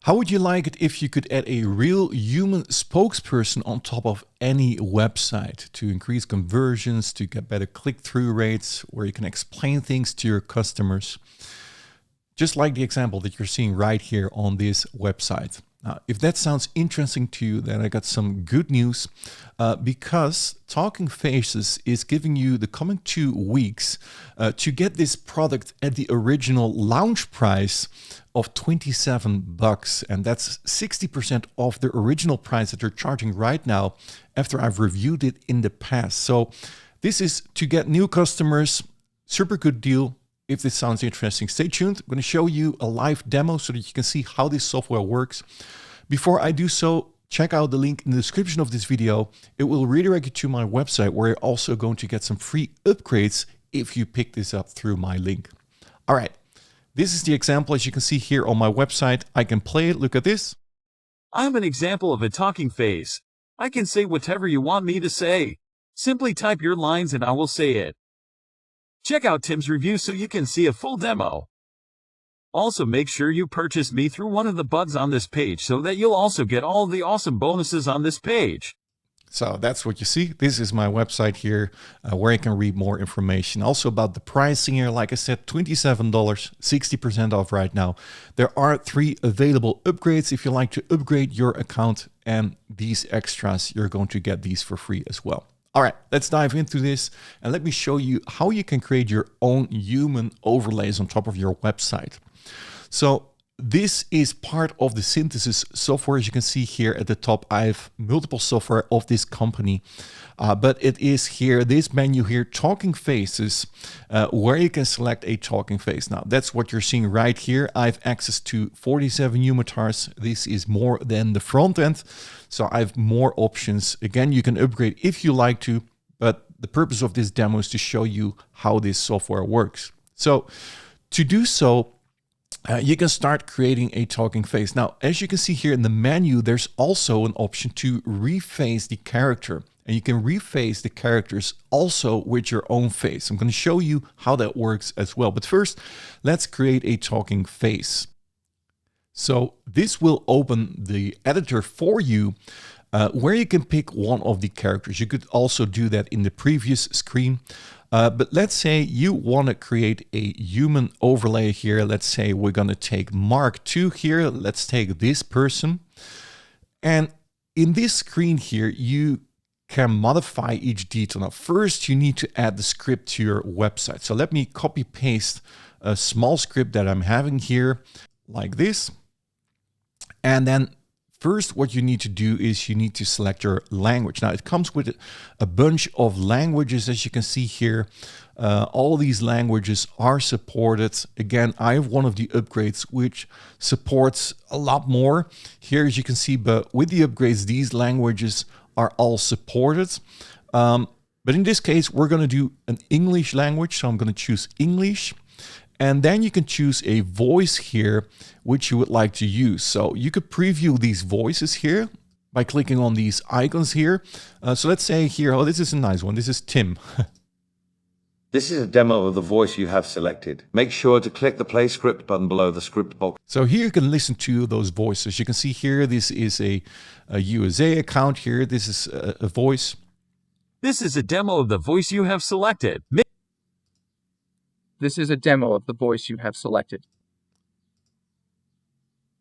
How would you like it if you could add a real human spokesperson on top of any website to increase conversions, to get better click-through rates, where you can explain things to your customers? Just like the example that you're seeing right here on this website. Now, if that sounds interesting to you, then I got some good news because Talking Faces is giving you the coming 2 weeks to get this product at the original launch price of $27, and that's 60% off the original price that they're charging right now after I've reviewed it in the past. So this is to get new customers, super good deal. If this sounds interesting, stay tuned. I'm going to show you a live demo so that you can see how this software works. Before I do so, check out the link in the description of this video. It will redirect you to my website where you're also going to get some free upgrades if you pick this up through my link. All right, this is the example as you can see here on my website. I can play it. Look at this. I'm an example of a talking face. I can say whatever you want me to say. Simply type your lines and I will say it. Check out Tim's review so you can see a full demo. Also, make sure you purchase me through one of the buttons on this page so that you'll also get all the awesome bonuses on this page. So that's what you see. This is my website here where you can read more information. Also about the pricing here, like I said, $27, 60% off right now. There are 3 available upgrades if you like to upgrade your account, and these extras, you're going to get these for free as well. All right, let's dive into this and let me show you how you can create your own human overlays on top of your website. So this is part of the synthesis software. As you can see here at the top, I have multiple software of this company, but it is here, this menu here, Talking Faces, where you can select a talking face. Now that's what you're seeing right here. I have access to 47 avatars. This is more than the front end. So I have more options. Again, you can upgrade if you like to, but the purpose of this demo is to show you how this software works. So to do so, you can start creating a talking face. Now, as you can see here in the menu, there's also an option to reface the character. And you can reface the characters also with your own face. I'm going to show you how that works as well. But first, let's create a talking face. So this will open the editor for you where you can pick one of the characters. You could also do that in the previous screen. But let's say you want to create a human overlay here. Let's say we're going to take Mark II here. Let's take this person. And in this screen here, you can modify each detail. Now, first, you need to add the script to your website. So let me copy paste a small script that I'm having here like this. And then first, what you need to do is you need to select your language. Now, it comes with a bunch of languages, as you can see here. All these languages are supported. Again, I have one of the upgrades which supports a lot more here, as you can see. But with the upgrades, these languages are all supported. But in this case, we're going to do an English language. So I'm going to choose English. And then you can choose a voice here, which you would like to use. So you could preview these voices here by clicking on these icons here. So let's say here, oh, this is a nice one. This is Tim. This is a demo of the voice you have selected. Make sure to click the play script button below the script box. So here you can listen to those voices. You can see here, this is a USA account here. This is a voice. This is a demo of the voice you have selected. This is a demo of the voice you have selected.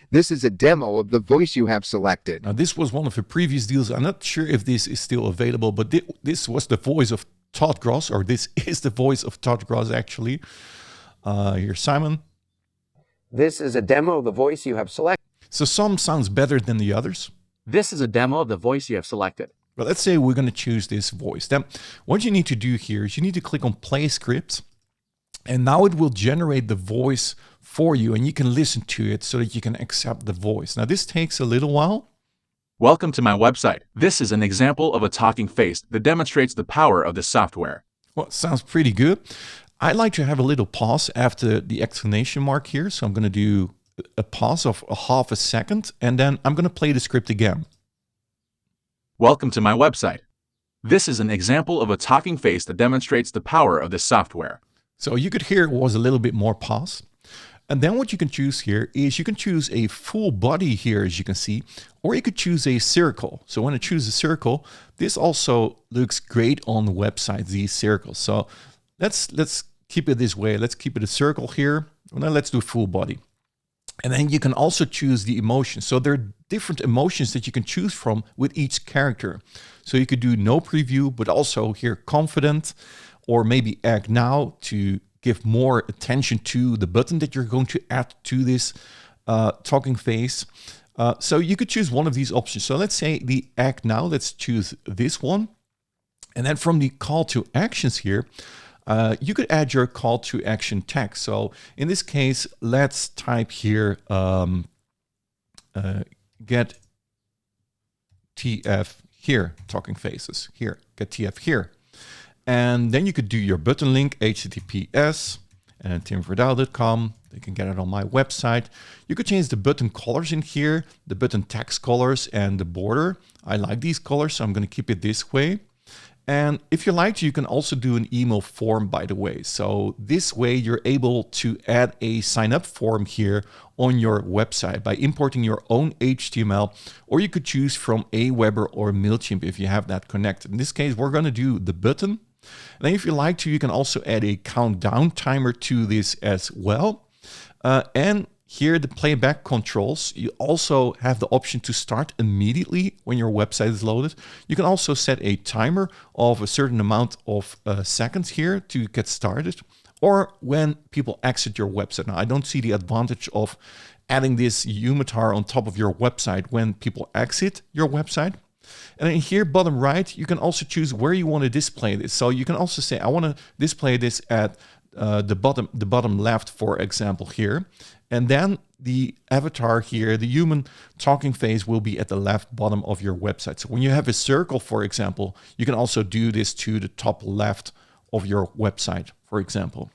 This is a demo of the voice you have selected. Now, this was one of the previous deals. I'm not sure if this is still available, but this was the voice of Todd Gross, or this is the voice of Todd Gross, actually. Here's Simon. This is a demo of the voice you have selected. So some sounds better than the others. This is a demo of the voice you have selected. But let's say we're going to choose this voice. Then what you need to do here is you need to click on Play Script. And now it will generate the voice for you, and you can listen to it so that you can accept the voice. Now, this takes a little while. Welcome to my website. This is an example of a talking face that demonstrates the power of this software. Well, sounds pretty good. I like to have a little pause after the exclamation mark here. So I'm going to do a pause of a half a second, and then I'm going to play the script again. Welcome to my website. This is an example of a talking face that demonstrates the power of this software. So you could hear it was a little bit more pause. And then what you can choose here is you can choose a full body here, as you can see, or you could choose a circle. So when I choose a circle, this also looks great on the website, these circles. So let's keep it this way. Let's keep it a circle here. And then let's do full body. And then you can also choose the emotions. So there are different emotions that you can choose from with each character. So you could do no preview, but also here confident, or maybe act now to give more attention to the button that you're going to add to this talking face. So you could choose one of these options. So let's say the act now, let's choose this one. And then from the call to actions here, you could add your call to action text. So in this case, let's type here, get TF here, talking faces here, get TF here. And then you could do your button link, HTTPS, and then timverdouw.com. They can get it on my website. You could change the button colors in here, the button text colors and the border. I like these colors, so I'm going to keep it this way. And if you like to, you can also do an email form, by the way. So this way you're able to add a sign up form here on your website by importing your own HTML, or you could choose from Aweber or MailChimp if you have that connected. In this case, we're going to do the button. And then if you like to, you can also add a countdown timer to this as well. And here, the playback controls, you also have the option to start immediately when your website is loaded. You can also set a timer of a certain amount of seconds here to get started, or when people exit your website. Now, I don't see the advantage of adding this Umatar on top of your website when people exit your website. And then here, bottom right, you can also choose where you want to display this. So you can also say, I want to display this at the bottom left, for example, here. And then the avatar here, the human talking face, will be at the left bottom of your website. So when you have a circle, for example, you can also do this to the top left of your website, for example.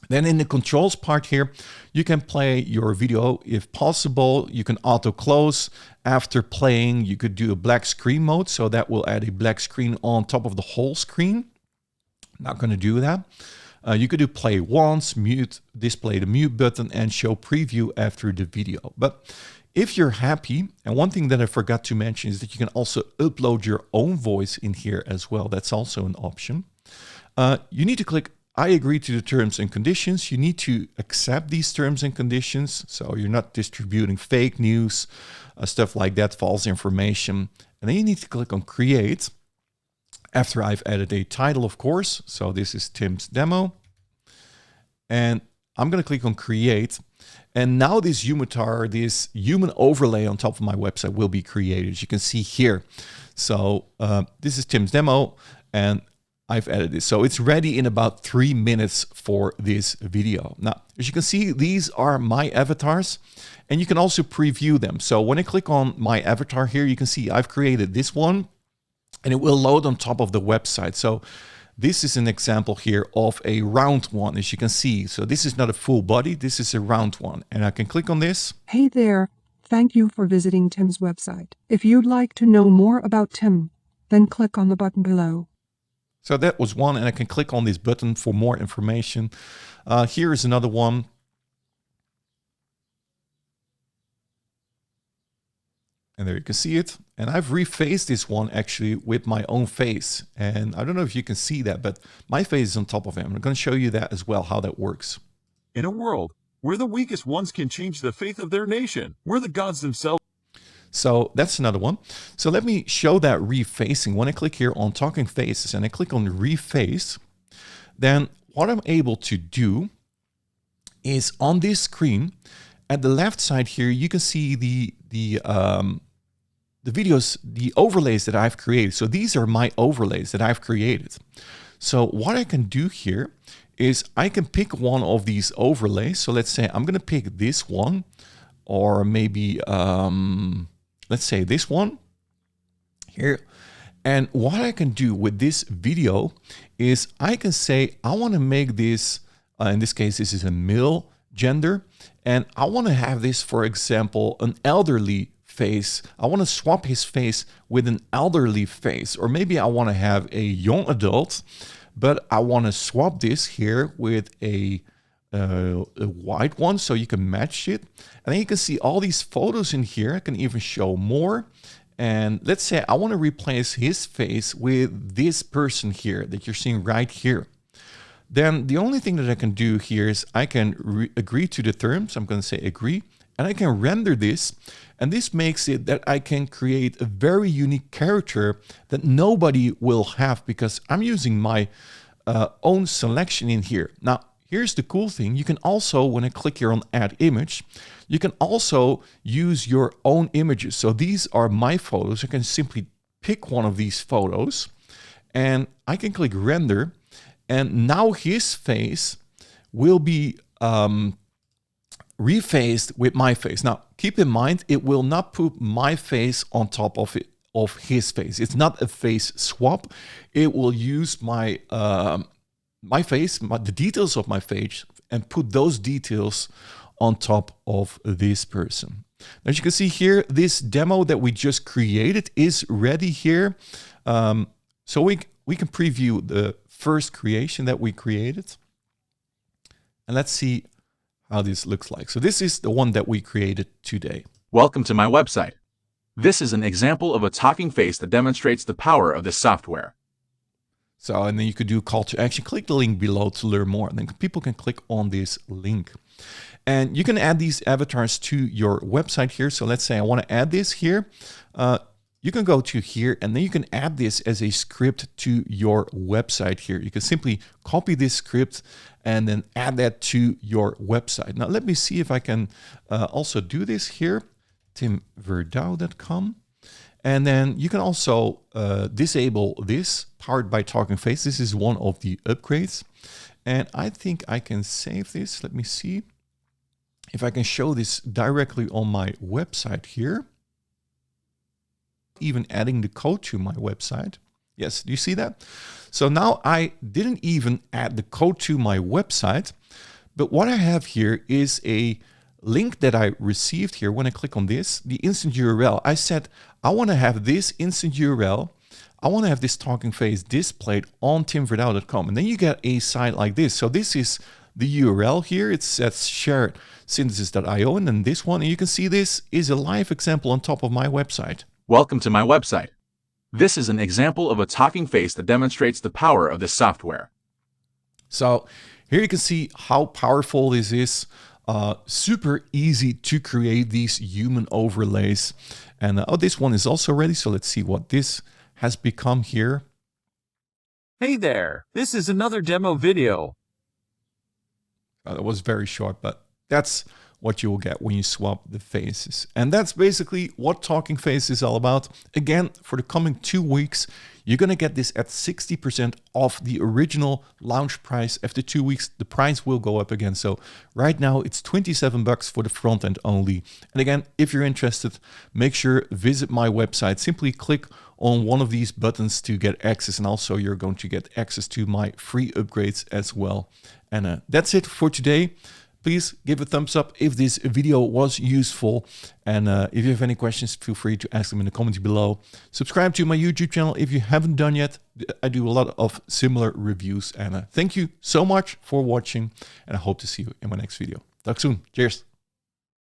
Then in the controls part here, you can play your video if possible. You can auto close after playing. You could do a black screen mode, so that will add a black screen on top of the whole screen. Not going to do that. You could do play once, mute, display the mute button, and show preview after the video. But if you're happy, and one thing that I forgot to mention is that you can also upload your own voice in here as well. That's also an option. You need to click I agree to the terms and conditions. You need to accept these terms and conditions, so you're not distributing fake news, stuff like that, false information. And then you need to click on create. After I've added a title, of course. So this is Tim's demo. And I'm going to click on create. And now this Umatar, this human overlay on top of my website will be created, as you can see here. So this is Tim's demo, and I've added this. So it's ready in about 3 minutes for this video. Now, as you can see, these are my avatars, and you can also preview them. So when I click on my avatar here, you can see I've created this one, and it will load on top of the website. So this is an example here of a round one, as you can see. So this is not a full body, this is a round one. And I can click on this. Hey there, thank you for visiting Tim's website. If you'd like to know more about Tim, then click on the button below. So that was one, and I can click on this button for more information. Here is another one. And there you can see it. And I've refaced this one actually with my own face. And I don't know if you can see that, but my face is on top of it. I'm going to show you that as well, how that works. In a world where the weakest ones can change the faith of their nation, where the gods themselves. So that's another one. So let me show that refacing. When I click here on talking faces and I click on reface, then what I'm able to do is on this screen, at the left side here, you can see the videos, the overlays that I've created. So these are my overlays that I've created. So what I can do here is I can pick one of these overlays. So let's say I'm going to pick this one, or maybe let's say this one here. And what I can do with this video is I can say I want to make this, in this case, this is a male gender, and I want to have this, for example, an elderly face. I want to swap his face with an elderly face, or maybe I want to have a young adult, but I want to swap this here with a a white one so you can match it. And then you can see all these photos in here. I can even show more. And let's say I want to replace his face with this person here that you're seeing right here. Then the only thing that I can do here is I can agree to the terms. I'm going to say agree, and I can render this. And this makes it that I can create a very unique character that nobody will have because I'm using my own selection in here. Now, here's the cool thing. You can also, when I click here on add image, you can also use your own images. So these are my photos. I can simply pick one of these photos and I can click render. And now his face will be refaced with my face. Now, keep in mind, it will not put my face on top of his face. It's not a face swap. It will use my my face, the details of my face, and put those details on top of this person. As you can see here, this demo that we just created is ready here. So we can preview the first creation that we created. And let's see how this looks like. So this is the one that we created today. Welcome to my website. This is an example of a talking face that demonstrates the power of this software. So, and then you could do call to action. Click the link below to learn more. And then people can click on this link. And you can add these avatars to your website here. So let's say I want to add this here. You can go to here and then you can add this as a script to your website here. You can simply copy this script and then add that to your website. Now, let me see if I can also do this here. timverdouw.com. And then you can also disable this powered by Talking Face. This is one of the upgrades. And I think I can save this. Let me see if I can show this directly on my website here. Even adding the code to my website. Yes, do you see that? So now I didn't even add the code to my website, but what I have here is a link that I received here when I click on this, the instant URL. I said, I want to have this instant URL. I want to have this talking face displayed on timverdouw.com. And then you get a site like this. So this is the URL here. It says sharedsynthesis.io, and then this one, and you can see this is a live example on top of my website. Welcome to my website. This is an example of a talking face that demonstrates the power of this software. So here you can see how powerful this is. Super easy to create these human overlays. And oh, this one is also ready. So let's see what this has become here. Hey there, this is another demo video. That was very short, but that's what you will get when you swap the faces. And that's basically what Talking Face is all about. Again, for the coming 2 weeks, you're going to get this at 60% off the original launch price. After 2 weeks, the price will go up again. So right now it's $27 for the front end only. And again, if you're interested, make sure visit my website. Simply click on one of these buttons to get access. And also you're going to get access to my free upgrades as well. And that's it for today. Please give a thumbs up if this video was useful. And if you have any questions, feel free to ask them in the comments below. Subscribe to my YouTube channel if you haven't done yet. I do a lot of similar reviews. And thank you so much for watching. And I hope to see you in my next video. Talk soon. Cheers.